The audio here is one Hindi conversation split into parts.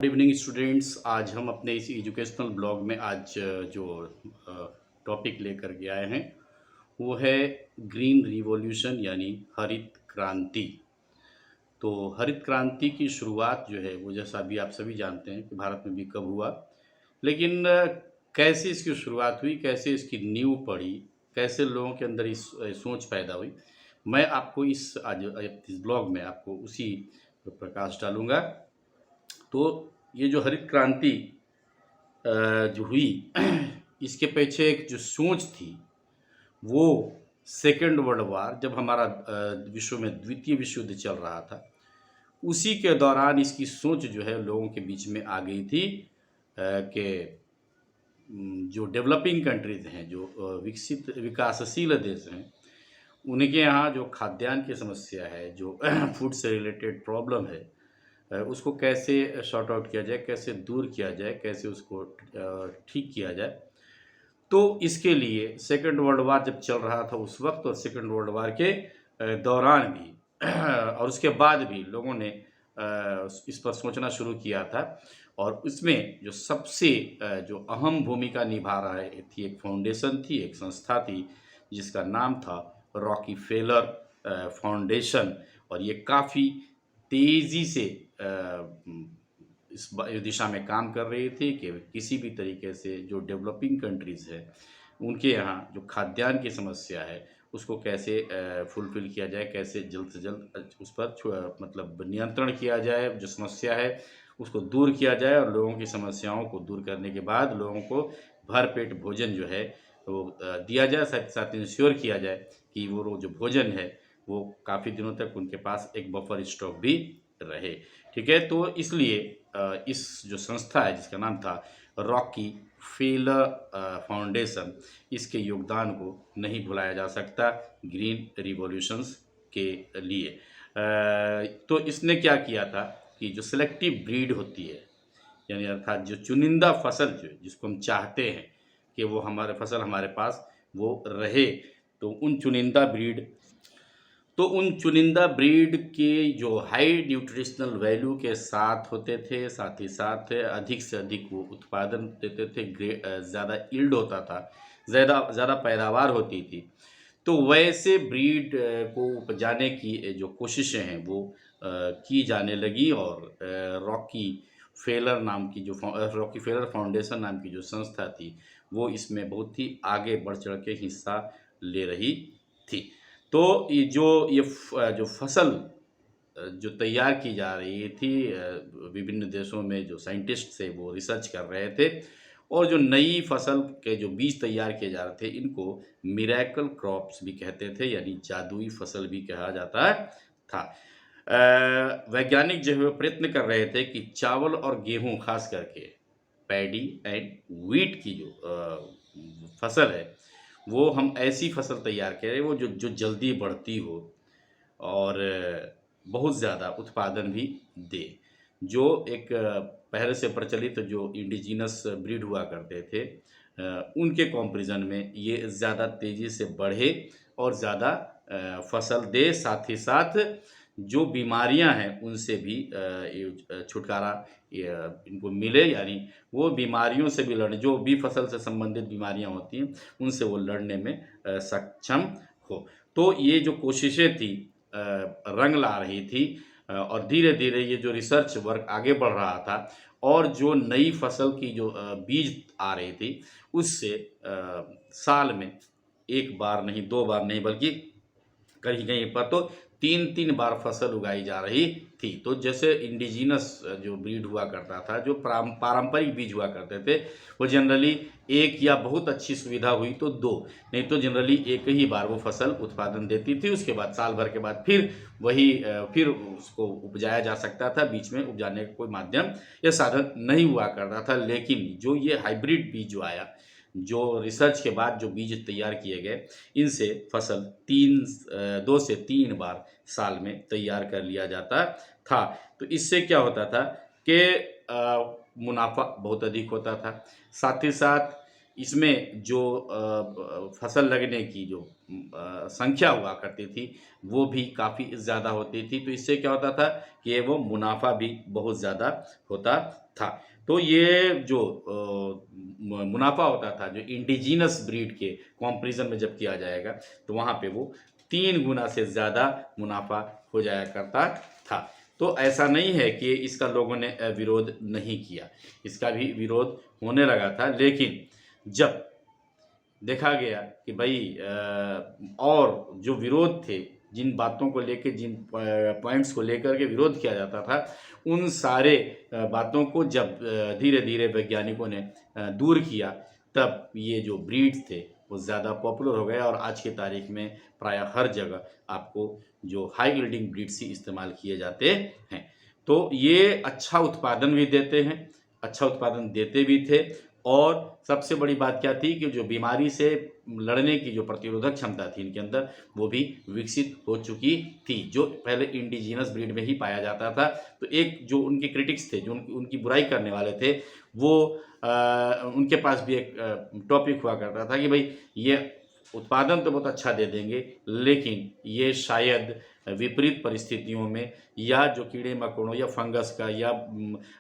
Good evening students. आज हम अपने इस एजुकेशनल ब्लॉग में आज जो टॉपिक लेकर के आए हैं वो है ग्रीन रिवॉल्यूशन यानी हरित क्रांति। तो हरित क्रांति की शुरुआत जो है वो जैसा अभी आप सभी जानते हैं कि भारत में भी कब हुआ, लेकिन कैसे इसकी शुरुआत हुई, कैसे इसकी नींव पड़ी, कैसे लोगों के अंदर इस सोच पैदा हुई, मैं आपको इस ब्लॉग में आपको उसी पर प्रकाश डालूंगा। तो ये जो हरित क्रांति जो हुई इसके पीछे एक जो सोच थी वो सेकेंड वर्ल्ड वार, जब हमारा विश्व में द्वितीय विश्व युद्ध चल रहा था, उसी के दौरान इसकी सोच जो है लोगों के बीच में आ गई थी कि जो डेवलपिंग कंट्रीज हैं, जो विकसित विकासशील देश हैं, उनके यहाँ जो खाद्यान्न की समस्या है, जो फूड से रिलेटेड प्रॉब्लम है, उसको कैसे सॉर्ट आउट किया जाए, कैसे दूर किया जाए, कैसे उसको ठीक किया जाए। तो इसके लिए सेकेंड वर्ल्ड वार जब चल रहा था उस वक्त, और सेकेंड वर्ल्ड वार के दौरान भी और उसके बाद भी लोगों ने इस पर सोचना शुरू किया था। और उसमें जो सबसे जो अहम भूमिका निभा रही थी, एक फाउंडेशन थी, एक संस्था थी जिसका नाम था रॉकीफेलर फाउंडेशन। और ये काफ़ी तेज़ी से इस दिशा में काम कर रही थी कि किसी भी तरीके से जो डेवलपिंग कंट्रीज़ है उनके यहाँ जो खाद्यान्न की समस्या है उसको कैसे फुलफ़िल किया जाए, कैसे जल्द से जल्द उस पर मतलब नियंत्रण किया जाए, जो समस्या है उसको दूर किया जाए, और लोगों की समस्याओं को दूर करने के बाद लोगों को भरपेट भोजन जो है वो दिया जाए। साथ ही साथ इंश्योर किया जाए कि वो जो भोजन है वो काफ़ी दिनों तक उनके पास एक बफर स्टॉक भी रहे। ठीक है, तो इसलिए इस जो संस्था है जिसका नाम था रॉकी फेलर फाउंडेशन, इसके योगदान को नहीं भुलाया जा सकता ग्रीन रिवॉल्यूशंस के लिए। तो इसने क्या किया था कि जो सेलेक्टिव ब्रीड होती है, यानी अर्थात जो चुनिंदा फसल जो जिसको हम चाहते हैं कि वो हमारे फसल हमारे पास वो रहे, तो उन चुनिंदा ब्रीड के जो हाई न्यूट्रिशनल वैल्यू के साथ होते थे, साथ ही साथ अधिक से अधिक वो उत्पादन देते थे, ज़्यादा यील्ड होता था, ज़्यादा ज़्यादा पैदावार होती थी। तो वैसे ब्रीड को उपजाने की जो कोशिशें हैं वो की जाने लगी, और रॉकी फेलर फाउंडेशन नाम की जो संस्था थी वो इसमें बहुत ही आगे बढ़ चढ़ के हिस्सा ले रही थी। तो जो फसल जो तैयार की जा रही थी, विभिन्न देशों में जो साइंटिस्ट थे वो रिसर्च कर रहे थे, और जो नई फसल के जो बीज तैयार किए जा रहे थे इनको मिरेकल क्रॉप्स भी कहते थे, यानी जादुई फसल भी कहा जाता था। वैज्ञानिक जो है वो प्रयत्न कर रहे थे कि चावल और गेहूं, खास करके पैडी एंड व्हीट की जो फसल है वो हम ऐसी फसल तैयार करें वो जो जो जल्दी बढ़ती हो और बहुत ज़्यादा उत्पादन भी दे। जो एक पहले से प्रचलित जो इंडिजिनस ब्रीड हुआ करते थे उनके कंपैरिजन में ये ज़्यादा तेज़ी से बढ़े और ज़्यादा फसल दे, साथ ही साथ जो बीमारियां हैं उनसे भी ये छुटकारा इनको मिले, यानी वो बीमारियों से भी लड़ने, जो भी फसल से संबंधित बीमारियां होती हैं उनसे वो लड़ने में सक्षम हो। तो ये जो कोशिशें थी रंग ला रही थी, और धीरे धीरे ये जो रिसर्च वर्क आगे बढ़ रहा था, और जो नई फसल की जो बीज आ रही थी उससे साल में एक बार नहीं, दो बार नहीं, बल्कि कहीं कहीं पर तो तीन तीन बार फसल उगाई जा रही थी। तो जैसे इंडिजिनस जो ब्रीड हुआ करता था, जो पारंपरिक बीज हुआ करते थे, वो जनरली एक या बहुत अच्छी सुविधा हुई तो दो, नहीं तो जनरली एक ही बार वो फसल उत्पादन देती थी। उसके बाद साल भर के बाद फिर उसको उपजाया जा सकता था, बीच में उपजाने का कोई माध्यम या साधन नहीं हुआ करता था। लेकिन जो ये हाइब्रिड बीज जो आया, जो रिसर्च के बाद जो बीज तैयार किए गए, इनसे फसल 2 से 3 बार साल में तैयार कर लिया जाता था। तो इससे क्या होता था कि मुनाफा बहुत अधिक होता था, साथ ही साथ इसमें जो फसल लगने की जो संख्या हुआ करती थी वो भी काफ़ी ज़्यादा होती थी। तो इससे क्या होता था कि वो मुनाफा भी बहुत ज़्यादा होता था। तो ये जो मुनाफा होता था, जो इंडिजीनस ब्रीड के कंपैरिजन में जब किया जाएगा तो वहाँ पे वो 3 गुना से ज़्यादा मुनाफा हो जाया करता था। तो ऐसा नहीं है कि इसका लोगों ने विरोध नहीं किया, इसका भी विरोध होने लगा था। लेकिन जब देखा गया कि भाई और जो विरोध थे, जिन बातों को लेके, जिन पॉइंट्स को लेकर के विरोध किया जाता था, उन सारे बातों को जब धीरे धीरे वैज्ञानिकों ने दूर किया, तब ये जो ब्रीड्स थे वो ज़्यादा पॉपुलर हो गए और आज की तारीख में प्रायः हर जगह आपको जो हाई यील्डिंग ब्रीड्स ही इस्तेमाल किए जाते हैं। तो ये अच्छा उत्पादन भी देते हैं, अच्छा उत्पादन देते भी थे। और सबसे बड़ी बात क्या थी कि जो बीमारी से लड़ने की जो प्रतिरोधक क्षमता थी इनके अंदर, वो भी विकसित हो चुकी थी, जो पहले इंडिजीनस ब्रीड में ही पाया जाता था। तो एक जो उनके क्रिटिक्स थे, जो उनकी बुराई करने वाले थे, वो उनके पास भी एक टॉपिक हुआ करता था कि भाई ये उत्पादन तो बहुत अच्छा दे देंगे, लेकिन ये शायद विपरीत परिस्थितियों में या जो कीड़े मकोड़ों या फंगस का या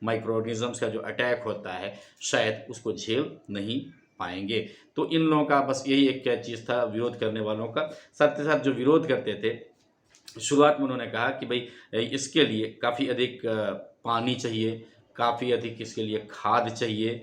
माइक्रो ऑर्गेनिजम्स का जो अटैक होता है, शायद उसको झेल नहीं पाएंगे। तो इन लोगों का बस यही एक क्या चीज़ था विरोध करने वालों का। साथ ही साथ जो विरोध करते थे, शुरुआत में उन्होंने कहा कि भाई इसके लिए काफ़ी अधिक पानी चाहिए, काफ़ी अधिक इसके लिए खाद चाहिए,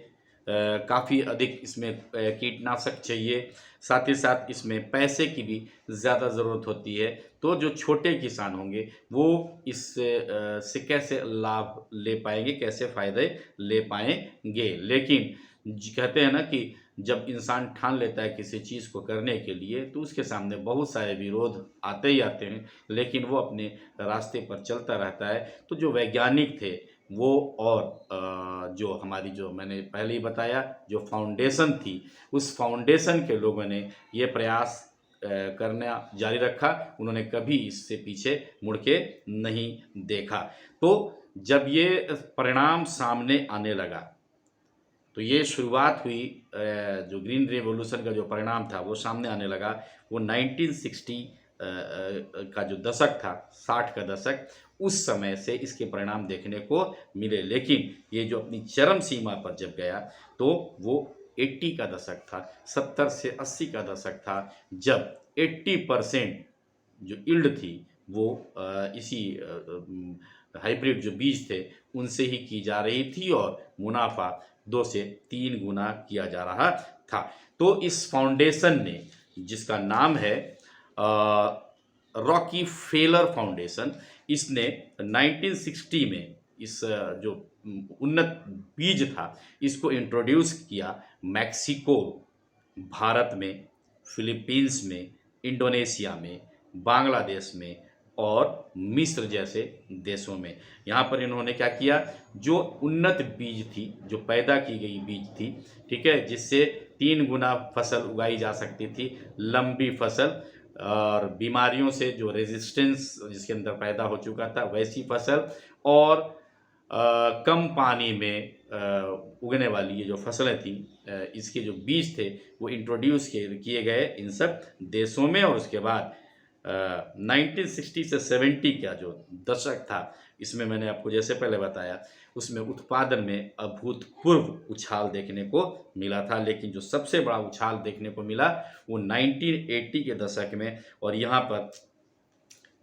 काफ़ी अधिक इसमें कीटनाशक चाहिए, साथ ही साथ इसमें पैसे की भी ज़्यादा ज़रूरत होती है। तो जो छोटे किसान होंगे वो इससे से कैसे लाभ ले पाएंगे, कैसे फ़ायदे ले पाएंगे। लेकिन कहते हैं ना कि जब इंसान ठान लेता है किसी चीज़ को करने के लिए, तो उसके सामने बहुत सारे विरोध आते ही आते हैं, लेकिन वो अपने रास्ते पर चलता रहता है। तो जो वैज्ञानिक थे वो, और जो हमारी, जो मैंने पहले ही बताया, जो फाउंडेशन थी, उस फाउंडेशन के लोगों ने ये प्रयास करना जारी रखा। उन्होंने कभी इससे पीछे मुड़ के नहीं देखा। तो जब ये परिणाम सामने आने लगा, तो ये शुरुआत हुई, जो ग्रीन रेवोल्यूशन का जो परिणाम था वो सामने आने लगा, वो 1960 का जो दशक था, 60 का दशक, उस समय से इसके परिणाम देखने को मिले। लेकिन ये जो अपनी चरम सीमा पर जब गया, तो वो 80 का दशक था, 70 से 80 का दशक था, जब 80% जो यील्ड थी वो इसी हाइब्रिड जो बीज थे उनसे ही की जा रही थी, और मुनाफा 2 से 3 गुना किया जा रहा था। तो इस फाउंडेशन ने, जिसका नाम है रॉकी फेलर फाउंडेशन, इसने 1960 में इस जो उन्नत बीज था इसको इंट्रोड्यूस किया मैक्सिको, भारत में, फिलीपींस में, इंडोनेशिया में, बांग्लादेश में और मिस्र जैसे देशों में। यहाँ पर इन्होंने क्या किया, जो उन्नत बीज थी, जो पैदा की गई बीज थी, ठीक है, जिससे 3 गुना फसल उगाई जा सकती थी, लंबी फसल, और बीमारियों से जो रेजिस्टेंस जिसके अंदर पैदा हो चुका था वैसी फसल, और कम पानी में उगने वाली ये जो फसलें थी, इसके जो बीज थे वो इंट्रोड्यूस किए गए इन सब देशों में। और उसके बाद 1960 से 70 का जो दशक था, इसमें मैंने आपको जैसे पहले बताया, उसमें उत्पादन में अभूतपूर्व उछाल देखने को मिला था। लेकिन जो सबसे बड़ा उछाल देखने को मिला वो 1980 के दशक में, और यहाँ पर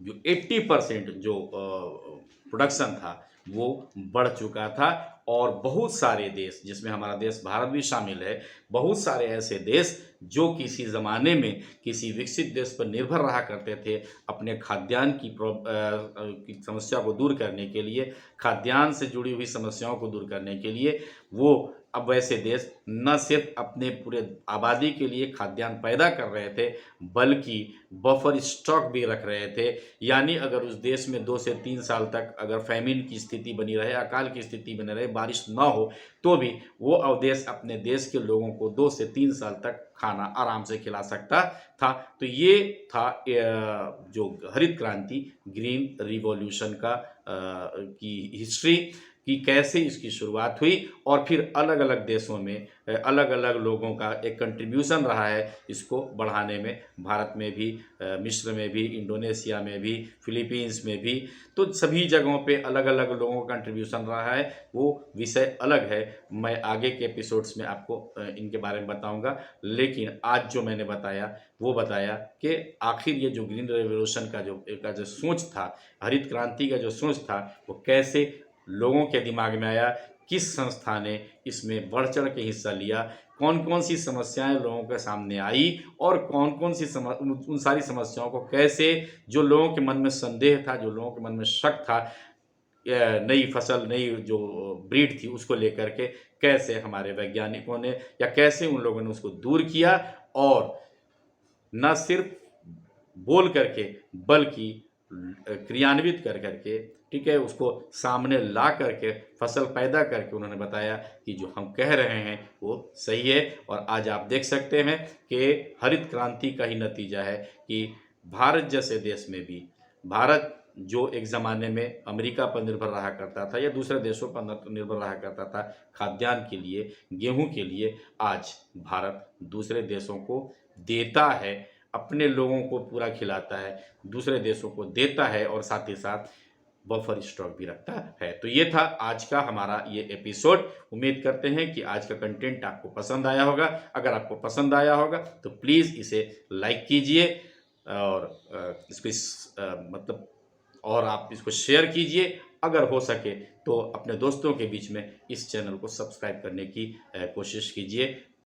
जो 80% जो प्रोडक्शन था वो बढ़ चुका था। और बहुत सारे देश, जिसमें हमारा देश भारत भी शामिल है, बहुत सारे ऐसे देश जो किसी ज़माने में किसी विकसित देश पर निर्भर रहा करते थे अपने खाद्यान्न की समस्या को दूर करने के लिए, खाद्यान्न से जुड़ी हुई समस्याओं को दूर करने के लिए, वो अब वैसे देश न सिर्फ अपने पूरे आबादी के लिए खाद्यान्न पैदा कर रहे थे, बल्कि बफर स्टॉक भी रख रहे थे। यानी अगर उस देश में 2 से 3 साल तक अगर फैमिन की स्थिति बनी रहे, अकाल की स्थिति बनी रहे, बारिश ना हो, तो भी वो देश अपने देश के लोगों को 2 से 3 साल तक खाना आराम से खिला सकता था। तो ये था जो हरित क्रांति, ग्रीन रिवॉल्यूशन का की हिस्ट्री, कि कैसे इसकी शुरुआत हुई और फिर अलग अलग देशों में अलग अलग लोगों का एक कंट्रीब्यूशन रहा है इसको बढ़ाने में, भारत में भी, मिस्र में भी, इंडोनेशिया में भी, फिलीपींस में भी। तो सभी जगहों पे अलग अलग लोगों का कंट्रीब्यूशन रहा है, वो विषय अलग है। मैं आगे के एपिसोड्स में आपको इनके बारे में बताऊंगा, लेकिन आज जो मैंने बताया वो बताया कि आखिर ये जो ग्रीन रेवोल्यूशन का जो सोच था, हरित क्रांति का जो सोच था, वो कैसे लोगों के दिमाग में आया, किस संस्था ने इसमें बढ़ चढ़ के हिस्सा लिया, कौन कौन सी समस्याएं लोगों के सामने आई और कौन कौन सी उन सारी समस्याओं को कैसे, जो लोगों के मन में संदेह था, जो लोगों के मन में शक था, नई फसल, नई जो ब्रीड थी उसको लेकर के कैसे हमारे वैज्ञानिकों ने या कैसे उन लोगों ने उसको दूर किया, और न सिर्फ बोल करके बल्कि क्रियान्वित कर करके, ठीक है, उसको सामने ला करके फसल पैदा करके उन्होंने बताया कि जो हम कह रहे हैं वो सही है। और आज आप देख सकते हैं कि हरित क्रांति का ही नतीजा है कि भारत जैसे देश में भी, भारत जो एक ज़माने में अमेरिका पर निर्भर रहा करता था या दूसरे देशों पर निर्भर रहा करता था खाद्यान्न के लिए, गेहूं के लिए, आज भारत दूसरे देशों को देता है, अपने लोगों को पूरा खिलाता है, दूसरे देशों को देता है और साथ ही साथ बफर स्टॉक भी रखता है। तो ये था आज का हमारा ये एपिसोड। उम्मीद करते हैं कि आज का कंटेंट आपको पसंद आया होगा। अगर आपको पसंद आया होगा तो प्लीज़ इसे लाइक कीजिए और मतलब और आप इसको शेयर कीजिए। अगर हो सके तो अपने दोस्तों के बीच में इस चैनल को सब्सक्राइब करने की कोशिश कीजिए।